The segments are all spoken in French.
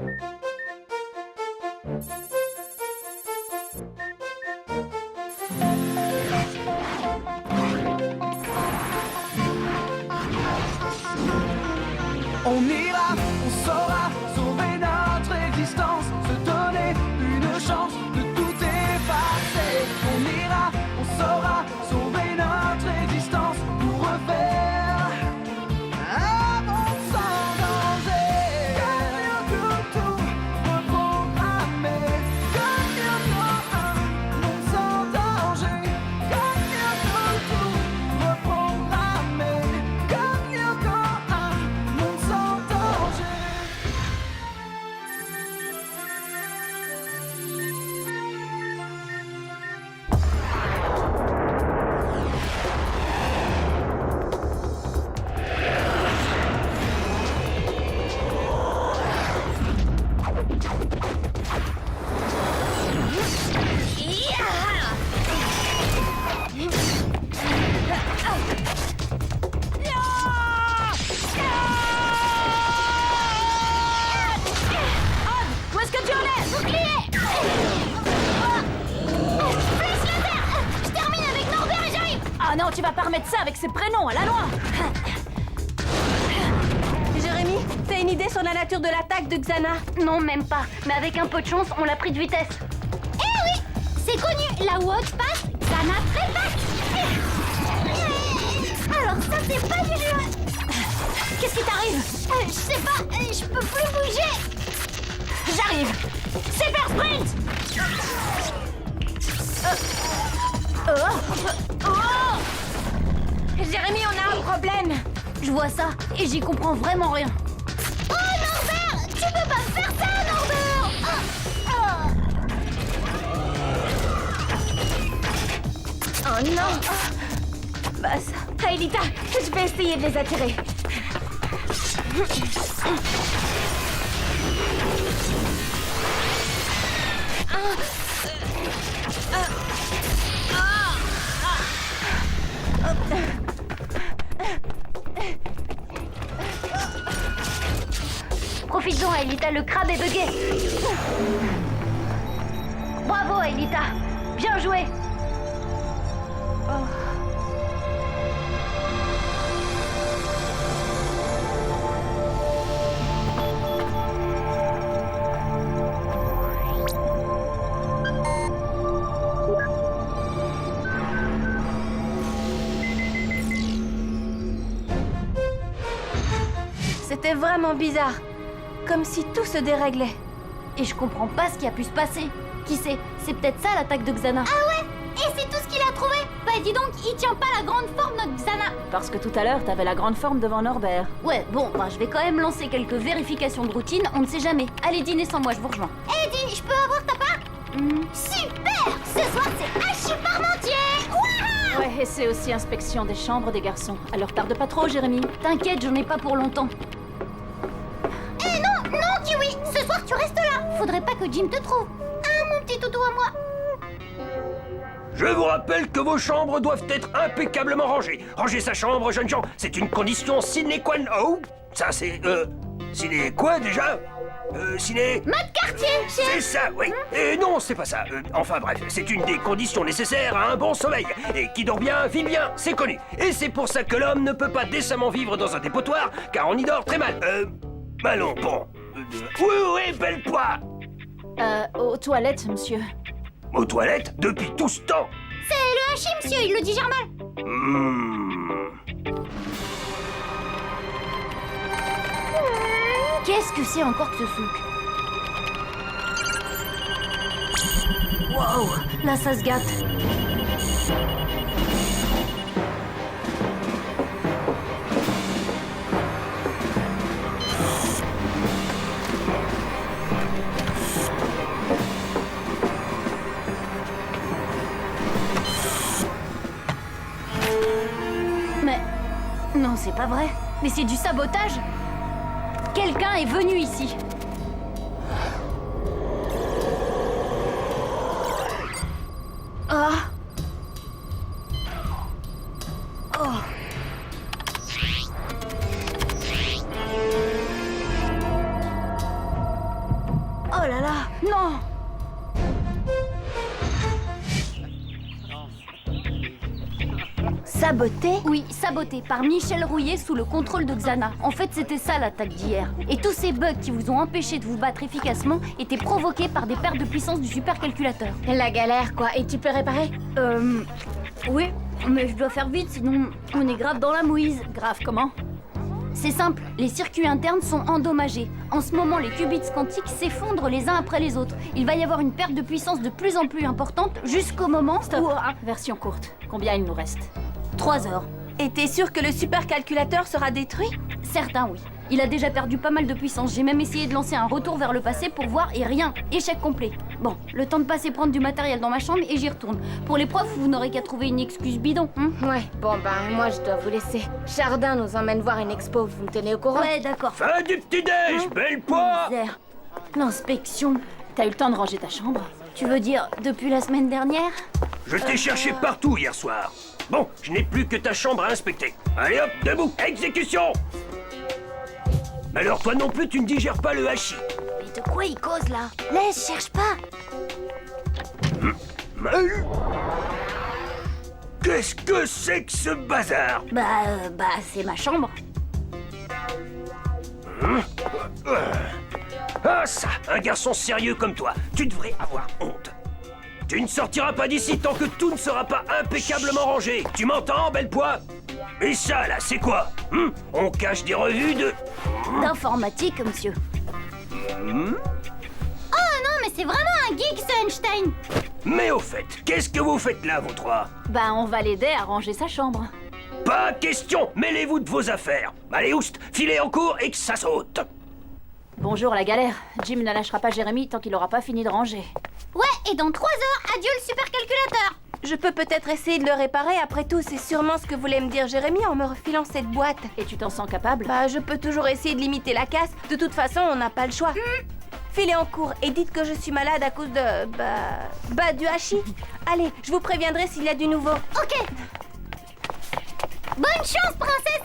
On ira, on saura sauver notre existence, se donner une chance de tout effacer. On ira, on saura sauver notre existence pour refaire un monde sans danger. Gagnons tout, reprogrammer. Gagnons un monde sans danger. Gagnons tout, reprogrammer. Gagnons un monde sans danger. Où est-ce que tu en es? Bouclier! Flèche laser! Je termine avec Norbert et j'arrive! Ah non, tu vas pas remettre ça avec ses prénoms, à la loi. Jérémy, t'as une idée sur la nature de l'attaque de Xana? Non, même pas. Mais avec un peu de chance, on l'a pris de vitesse. Eh oui! C'est connu! La Watch passe, Xana trépasse! Alors ça, c'est pas du jeu! Qu'est-ce qui t'arrive? Je sais pas, je peux plus bouger! J'arrive. Super sprint. Jérémy, on a un problème. Je vois ça, et j'y comprends vraiment rien. Oh, Norbert! Tu peux pas me faire ça, Norbert! Oh non. Bah ça. Aelita, je vais essayer de les attirer. Profites-en, Aelita, le crabe est bugué. Bravo, Aelita. Bien joué. C'était vraiment bizarre. Comme si tout se déréglait. Et je comprends pas ce qui a pu se passer. Qui sait? C'est peut-être ça l'attaque de Xana. Ah ouais? Et c'est tout ce qu'il a trouvé? Bah dis donc, il tient pas la grande forme notre Xana. Parce que tout à l'heure, t'avais la grande forme devant Norbert. Ouais, bon, bah je vais quand même lancer quelques vérifications de routine, on ne sait jamais. Allez, dîner sans moi, je vous rejoins. Eh dis, je peux avoir ta part? Super! Ce soir c'est hachis parmentier! Ouah! Ouais, et c'est aussi inspection des chambres des garçons. Alors tarde pas trop, Jérémy. T'inquiète, j'en ai pas pour longtemps. Eh non, non Kiwi! Ce soir tu restes là! Faudrait pas que Jim te trouve. Ah mon petit toutou à moi! Je vous rappelle que vos chambres doivent être impeccablement rangées. Ranger sa chambre, jeunes gens, c'est une condition sine qua non. Oh, ça c'est... Sine quoi déjà Ciné... Mode quartier, chef! C'est ça, oui. Non, c'est pas ça. Enfin bref, c'est une des conditions nécessaires à un bon sommeil. Et qui dort bien, vit bien, c'est connu. Et c'est pour ça que l'homme ne peut pas décemment vivre dans un dépotoir, car on y dort très mal. Allons, bon. Oui, belle poire. Aux toilettes, monsieur. Aux toilettes depuis tout ce temps. C'est le hachis, monsieur, il le digère mal. Qu'est-ce que c'est encore que ce souk? Wow, là ça se gâte. Mais... non, c'est pas vrai. Mais c'est du sabotage. Quelqu'un est venu ici. Ah. Oh. Non! Saboté? Oui, saboté par Michel Rouillet sous le contrôle de Xana. En fait, c'était ça l'attaque d'hier. Et tous ces bugs qui vous ont empêché de vous battre efficacement étaient provoqués par des pertes de puissance du supercalculateur. La galère, quoi. Et tu peux réparer? Oui, mais je dois faire vite, sinon on est grave dans la mouise. Grave comment? C'est simple, les circuits internes sont endommagés. En ce moment, les qubits quantiques s'effondrent les uns après les autres. Il va y avoir une perte de puissance de plus en plus importante jusqu'au moment Stop. où... Version courte. Combien il nous reste? 3 heures. Et t'es sûr que le supercalculateur sera détruit? Certains, oui. Il a déjà perdu pas mal de puissance. J'ai même essayé de lancer un retour vers le passé pour voir et rien. Échec complet. Bon, le temps de passer prendre du matériel dans ma chambre et j'y retourne. Pour les profs, vous n'aurez qu'à trouver une excuse bidon, hein? Ouais, bon ben, moi je dois vous laisser. Jardin nous emmène voir une expo, vous me tenez au courant? Ouais, d'accord. Fin du petit-déj, belle poire. Misère. L'inspection. T'as eu le temps de ranger ta chambre? Tu veux dire depuis la semaine dernière? Je t'ai cherché partout hier soir. Bon, je n'ai plus que ta chambre à inspecter. Allez hop, debout, exécution. Mais alors toi non plus, tu ne digères pas le hachis. Mais de quoi il cause là? Laisse, cherche pas. Mais... Qu'est-ce que c'est que ce bazar? C'est ma chambre. Ah ça, un garçon sérieux comme toi, tu devrais avoir honte. Tu ne sortiras pas d'ici tant que tout ne sera pas impeccablement rangé. Tu m'entends, belle poix? Et ça, là, c'est quoi? On cache des revues de... D'informatique, monsieur. Oh non, mais c'est vraiment un geek, ce Einstein. Mais au fait, qu'est-ce que vous faites là, vous trois? Ben, on va l'aider à ranger sa chambre. Pas question, mêlez-vous de vos affaires. Allez, oust, filez en cours et que ça saute. Bonjour la galère. Jim ne lâchera pas Jérémy tant qu'il aura pas fini de ranger. Ouais, et dans 3 heures, adieu le supercalculateur. Je peux peut-être essayer de le réparer, après tout, c'est sûrement ce que voulait me dire Jérémy en me refilant cette boîte. Et tu t'en sens capable? Bah, je peux toujours essayer de limiter la casse, de toute façon, on n'a pas le choix. Filez en cours et dites que je suis malade à cause de... du hachis. Allez, je vous préviendrai s'il y a du nouveau. Ok. Bonne chance, princesse.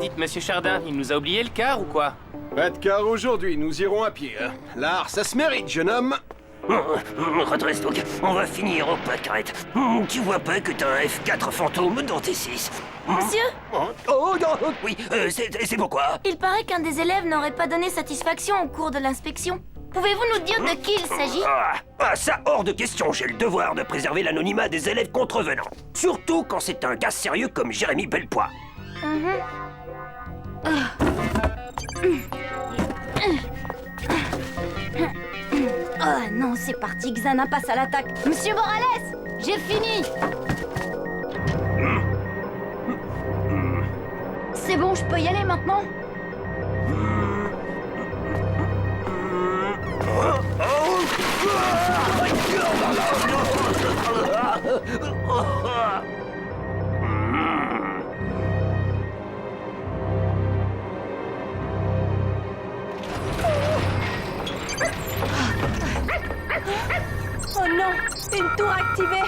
Dites, monsieur Chardin, il nous a oublié le car ou quoi? Pas de car aujourd'hui, nous irons à pied. Hein. L'art, ça se mérite, jeune homme. Redresse donc, on va finir au pas de crête. Tu vois pas que t'as un F4 fantôme dans tes 6? Monsieur, Oh non, oui, c'est pourquoi? il paraît qu'un des élèves n'aurait pas donné satisfaction au cours de l'inspection. Pouvez-vous nous dire de qui il s'agit? Ça hors de question, j'ai le devoir de préserver l'anonymat des élèves contrevenants. Surtout quand c'est un gars sérieux comme Jérémy Bellepoix. Oh non, c'est parti, Xana passe à l'attaque. Monsieur Morales, j'ai fini. C'est bon, je peux y aller maintenant? Oh non, une tour activée.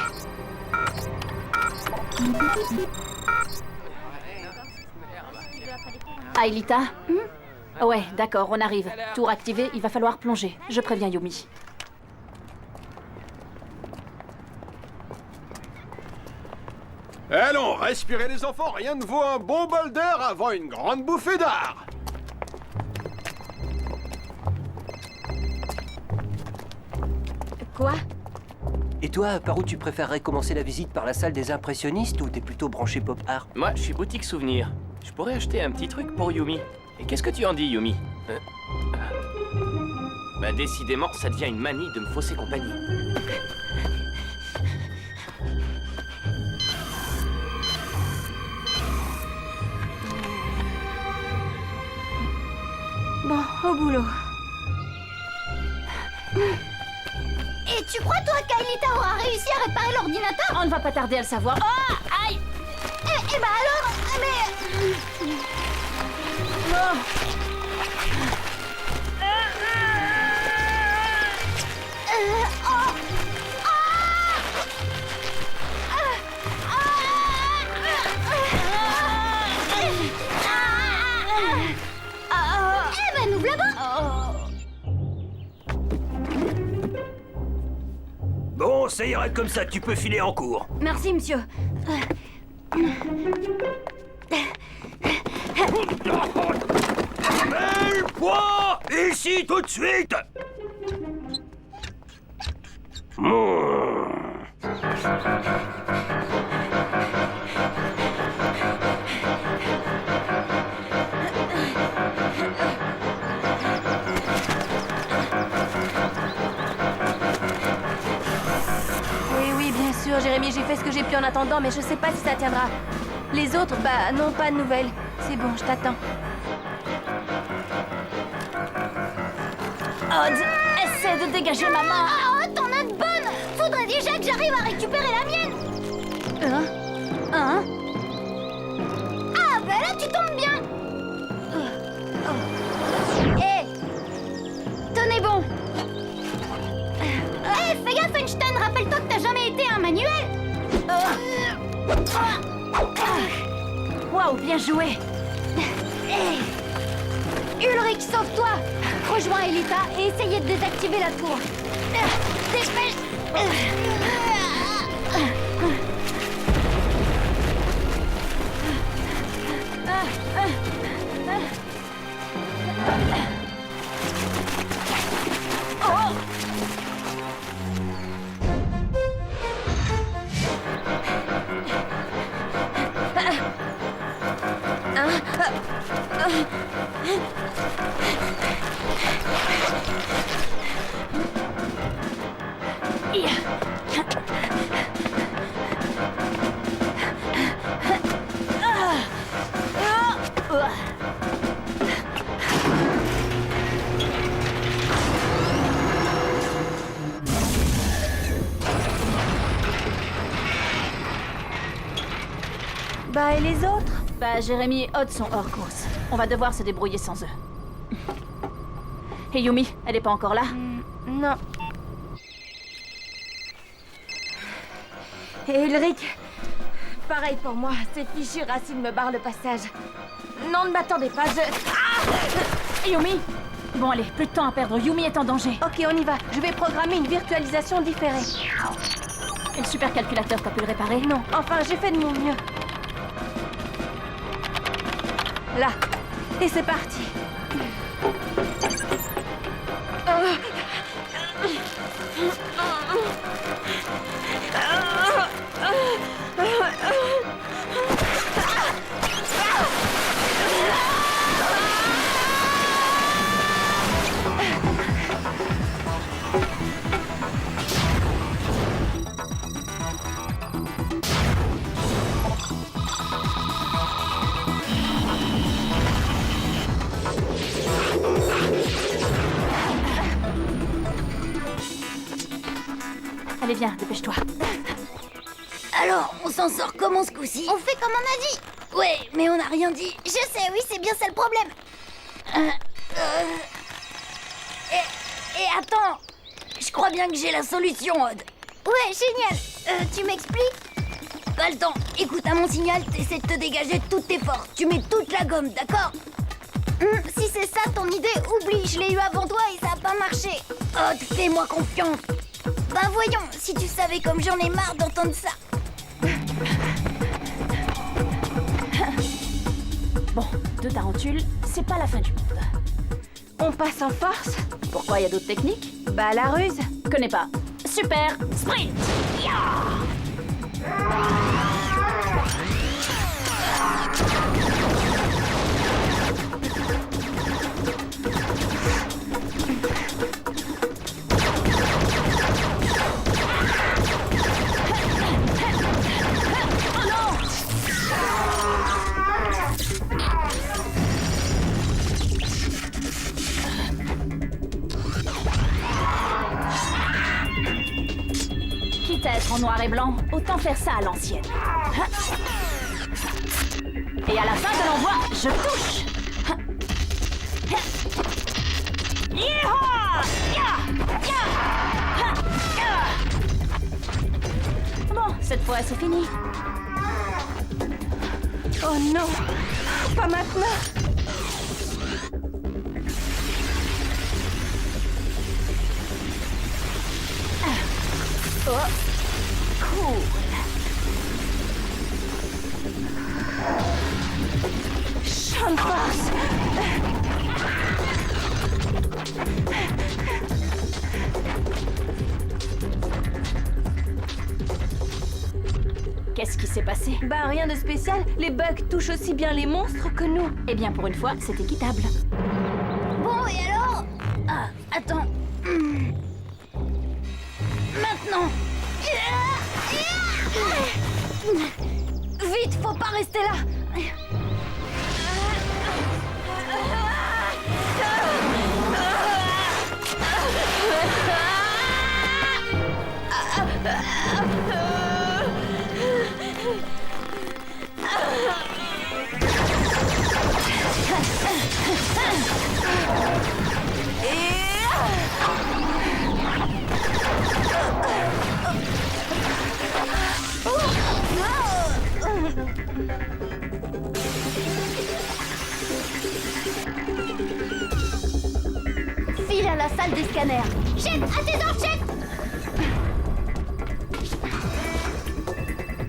Aelita? Ouais, d'accord, on arrive. Tour activé, il va falloir plonger. Je préviens Yumi. Allons, respirez les enfants, rien ne vaut un bon bol d'air avant une grande bouffée d'art. Quoi? Et toi, par où tu préférerais commencer la visite? Par la salle des impressionnistes ou t'es plutôt branché pop art? Moi, je suis boutique souvenir. Je pourrais acheter un petit truc pour Yumi. Et qu'est-ce que tu en dis, Yumi? Bah décidément, ça devient une manie de me fausser compagnie. Bon, au boulot. Et tu crois, toi, qu'Aelita aura réussi à réparer l'ordinateur? On ne va pas tarder à le savoir. Oh! Aïe! Eh ben alors, mais... ça ira comme ça, tu peux filer en cours. Merci, monsieur. Mets le poids ici tout de suite. Oui, bien sûr, Jérémy, j'ai fait ce que j'ai pu en attendant, mais je sais pas si ça tiendra. Les autres, bah, non, pas de nouvelles. C'est bon, je t'attends. Odd, essaie de dégager ma main. Ah, t'en as de bonnes. Faudrait déjà que j'arrive à récupérer la mienne. Ah, bah là, tu tombes bien. Hé, tenez bon. Hé, fais gaffe, Einstein, rappelle-toi que t'as jamais été un manuel. Waouh, bien joué. Ulrich, sauve-toi. Rejoins Elita et essayez de désactiver la tour. Dépêche. Bah, et les autres? Bah, Jérémy et Odd sont hors course. On va devoir se débrouiller sans eux. Et Yumi, elle est pas encore là? Non. Et Ulrich? Pareil pour moi, ces fichues racines me barrent le passage. Non, ne m'attendez pas, Yumi! Bon, allez, plus de temps à perdre. Yumi est en danger. Ok, on y va. Je vais programmer une virtualisation différée. Et le supercalculateur, t'as pu le réparer? Non, enfin, j'ai fait de mon mieux. Là. Et c'est parti. Allez, viens, dépêche-toi. Alors, on s'en sort comment ce coup-ci? On fait comme on a dit. Ouais, mais on n'a rien dit. Je sais, oui, c'est bien ça le problème. Et attends, je crois bien que j'ai la solution, Odd. Ouais, génial. Tu m'expliques? Pas le temps. Écoute, à mon signal, t'essaies de te dégager de toutes tes forces. Tu mets toute la gomme, d'accord? Si c'est ça ton idée, oublie, je l'ai eu avant toi et ça a pas marché. Odd, fais-moi confiance. Ben voyons, si tu savais comme j'en ai marre d'entendre ça. Bon, 2 tarentules, c'est pas la fin du monde. On passe en force? Pourquoi, y a d'autres techniques? Bah, la ruse. Connais pas. Super sprint! Quitte à être en noir et blanc, autant faire ça à l'ancienne. Et à la fin de l'envoi, je touche. Yeehaw! Bon, cette fois c'est fini. Oh non! Pas maintenant! Cool. Champ de force. Qu'est-ce qui s'est passé? Bah rien de spécial, les bugs touchent aussi bien les monstres que nous. Eh bien, pour une fois, c'est équitable. Bon, et alors? Ah, attends. Maintenant. Vite, faut pas rester là. File à la salle des scanners. Chef, à tes ordres, chef.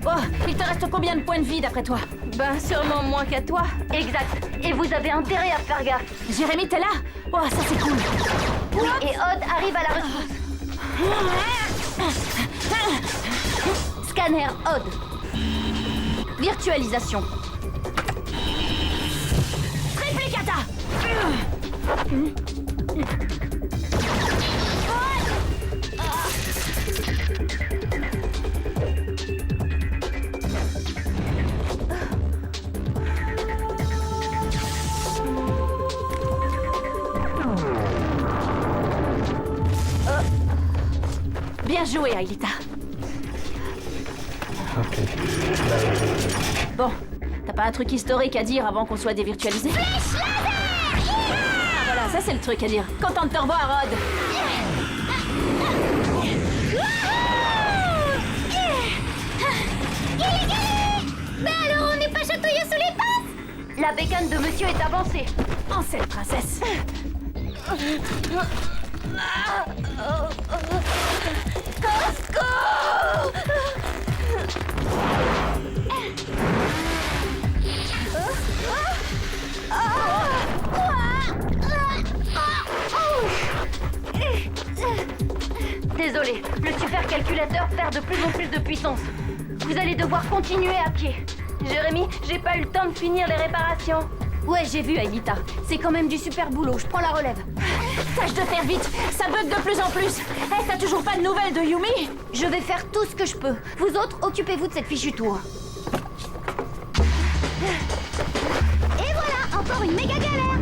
Oh, il te reste combien de points de vie d'après toi? Ben sûrement moins qu'à toi. Exact. Et vous avez intérêt à faire gaffe. Jérémy, t'es là? Oh, ça c'est cool. Oui, et Odd arrive à la rescousse. Scanner Odd. Virtualisation. Triplicata. Bien joué, Aelita. Bon, t'as pas un truc historique à dire avant qu'on soit dévirtualisé? Ah voilà, ça c'est le truc à dire. Content de te revoir, Rod. Mais alors, on n'est pas chatouillé sous les pattes? La bécane de monsieur est avancée. En cette princesse. Désolé, le supercalculateur perd de plus en plus de puissance. Vous allez devoir continuer à pied. Jérémy, j'ai pas eu le temps de finir les réparations. Ouais, j'ai vu, Aelita. C'est quand même du super boulot, je prends la relève. Tâche de faire vite, ça bug de plus en plus. Eh, t'as toujours pas de nouvelles de Yumi? Je vais faire tout ce que je peux. Vous autres, occupez-vous de cette fichue tour. Et voilà, encore une méga galère.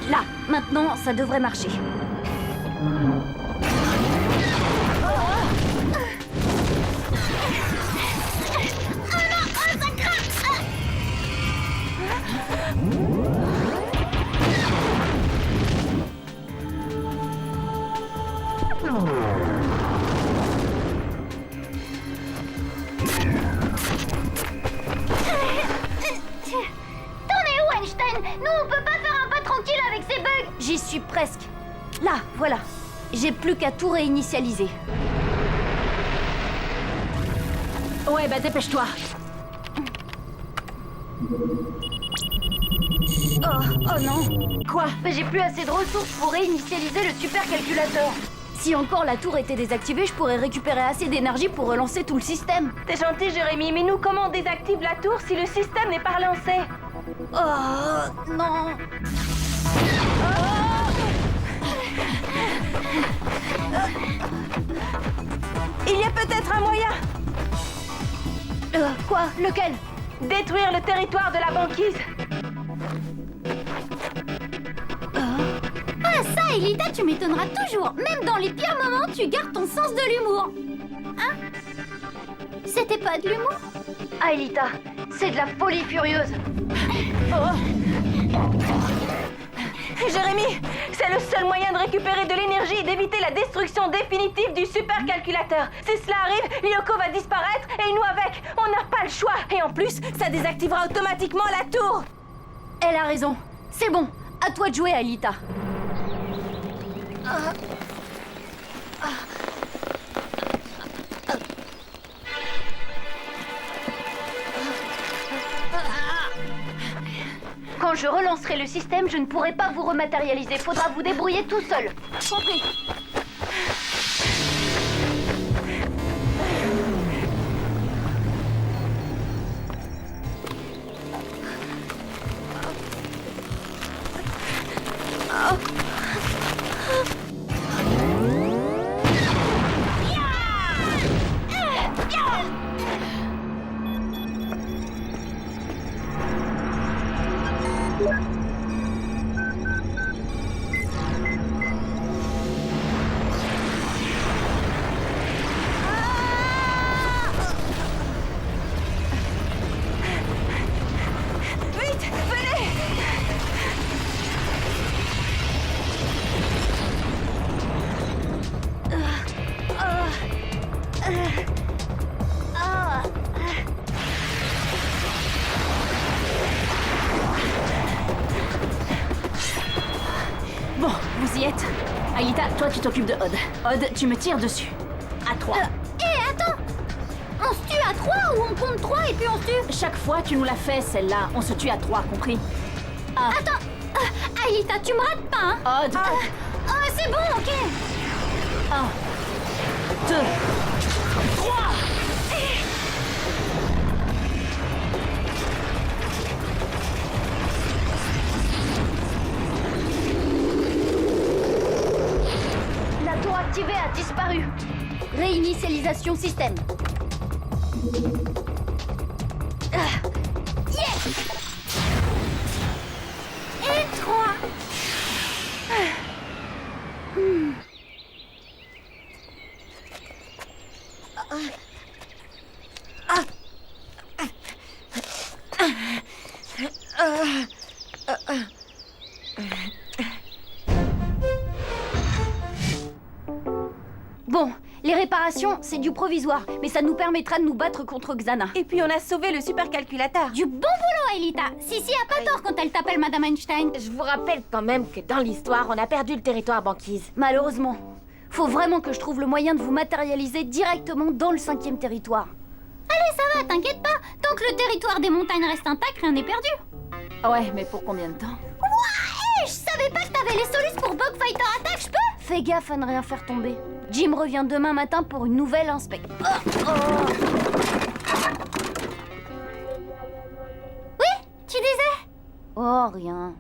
Là, maintenant, ça devrait marcher. T'en es où, Einstein? Nous, on peut pas faire un pas tranquille avec ces bugs. J'y suis presque. Là, voilà. J'ai plus qu'à tout réinitialiser. Ouais, bah dépêche-toi. Oh non. Quoi? Bah j'ai plus assez de ressources pour réinitialiser le supercalculateur. Si encore la tour était désactivée, je pourrais récupérer assez d'énergie pour relancer tout le système. T'es gentil, Jérémy, mais nous, comment on désactive la tour si le système n'est pas relancé? Oh non. Il y a peut-être un moyen. Quoi? Lequel? Détruire le territoire de la banquise. Ah ça, Elita, tu m'étonneras toujours. Même dans les pires moments, tu gardes ton sens de l'humour. Hein? C'était pas de l'humour? Ah, Elita, c'est de la folie furieuse. Jérémy, c'est le seul moyen de récupérer de l'énergie et d'éviter la destruction définitive du supercalculateur. Si cela arrive, Lyoko va disparaître et nous avec. On n'a pas le choix. Et en plus, ça désactivera automatiquement la tour. Elle a raison. C'est bon. À toi de jouer, Aelita. Quand je relancerai le système, je ne pourrai pas vous rematérialiser. Faudra vous débrouiller tout seul. Compris. Vite, venez. Bon, vous y êtes. Aelita, toi tu t'occupes de Odd. Odd, tu me tires dessus. À 3. Attends. On se tue à 3 ou on compte 3 et puis on se tue? Chaque fois tu nous l'as fait, celle-là. On se tue à 3, compris? Attends. Aelita, tu me rates pas, hein? Odd. Oh, c'est bon, ok. 1, 2, 3. La tour activée a disparu. Réinitialisation système. Et 3. Bon, les réparations, c'est du provisoire, mais ça nous permettra de nous battre contre Xana. Et puis on a sauvé le supercalculateur. Du bon boulot, Aelita. Sissi a pas tort quand elle t'appelle Madame Einstein. Je vous rappelle quand même que dans l'histoire, on a perdu le territoire banquise. Malheureusement, faut vraiment que je trouve le moyen de vous matérialiser directement dans le 5e territoire. Allez, ça va, t'inquiète pas. Tant que le territoire des montagnes reste intact, rien n'est perdu. Ouais, mais pour combien de temps? Ouah, je savais pas que t'avais les solutions pour Bug Fighter Attack, je peux? Fais gaffe à ne rien faire tomber. Jim revient demain matin pour une nouvelle inspection. Oui, tu disais? Oh, rien.